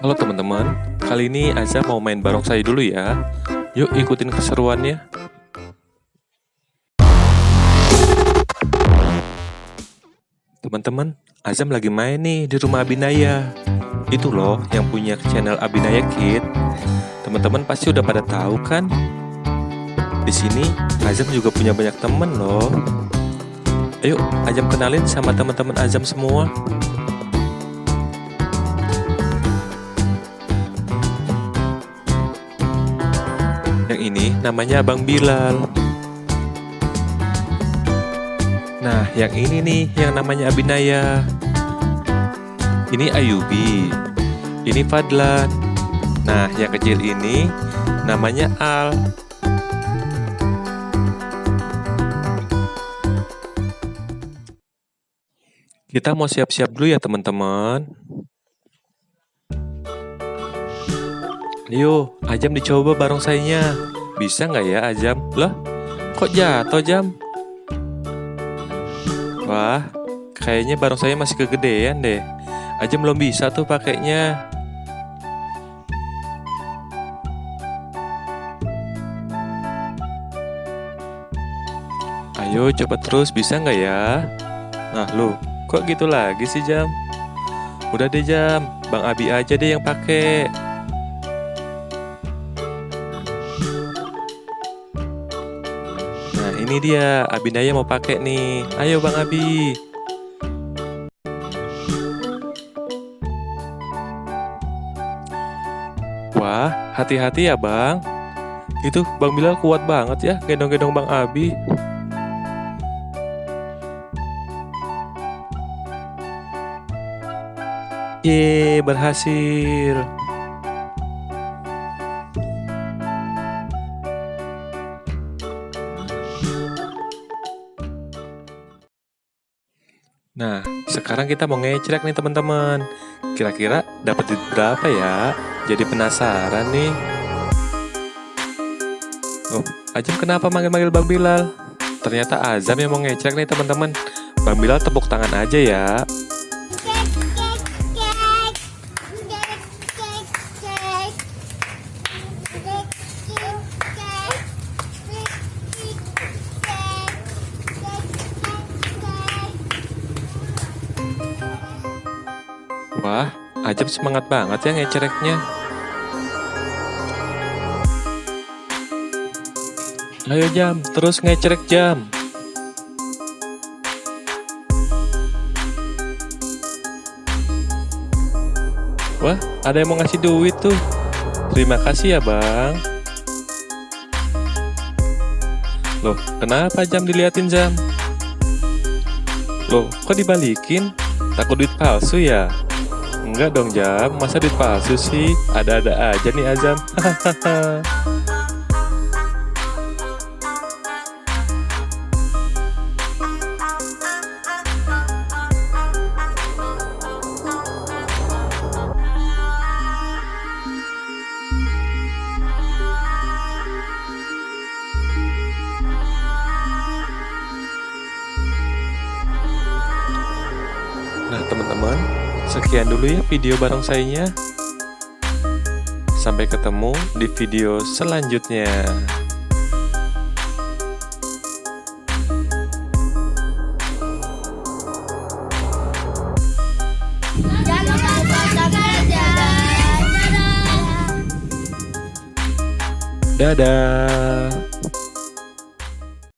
Halo teman-teman, kali ini Azam mau main barongsai dulu ya. Yuk ikutin keseruannya. Teman-teman, Azam lagi main nih di rumah Abinaya. Itu loh yang punya channel Abinaya Kid. Teman-teman pasti udah pada tahu kan? Di sini Azam juga punya banyak temen loh. Ayo Azam kenalin sama teman-teman Azam semua. Yang ini namanya Abang Bilal. Nah, yang ini nih yang namanya Abinaya. Ini Ayubi. Ini Fadlan. Nah, yang kecil ini namanya Al. Kita mau siap-siap dulu ya teman-teman. Ayo, Azam dicoba barongsainya. Bisa nggak ya Azam? Lah, kok jatuh Jam? Wah, kayaknya barongsainya masih kegedean deh. Azam belum bisa tuh pakainya. Ayo coba terus, bisa nggak ya? Nah lu, kok gitu lagi sih Jam? Udah deh Jam, Bang Abi aja deh yang pakai. Nah ini dia, Abinaya mau pakai nih. Ayo Bang Abi. Wah, hati-hati ya Bang. Itu Bang Bilal kuat banget ya, gendong-gendong Bang Abi. Yeay, berhasil. Nah, sekarang kita mau ngecrek nih teman-teman. Kira-kira dapat duit berapa ya? Jadi penasaran nih. Oh, Azam kenapa manggil-manggil Bang Bilal? Ternyata Azam yang mau ngecrek nih teman-teman. Bang Bilal tepuk tangan aja ya. Wah, Azam semangat banget ya ngecereknya. Ayo Jam, terus ngecerek Jam. Wah, ada yang mau ngasih duit tuh. Terima kasih ya Bang. Loh, kenapa Jam diliatin Jam? Loh, kok dibalikin? Takut duit palsu ya? Enggak dong Jam, masa duit palsu sih? Ada-ada aja nih Azam. Nah teman-teman, sekian dulu ya video barongsainya. Sampai ketemu di video selanjutnya. Jangan lupa subscribe ya. Dadah.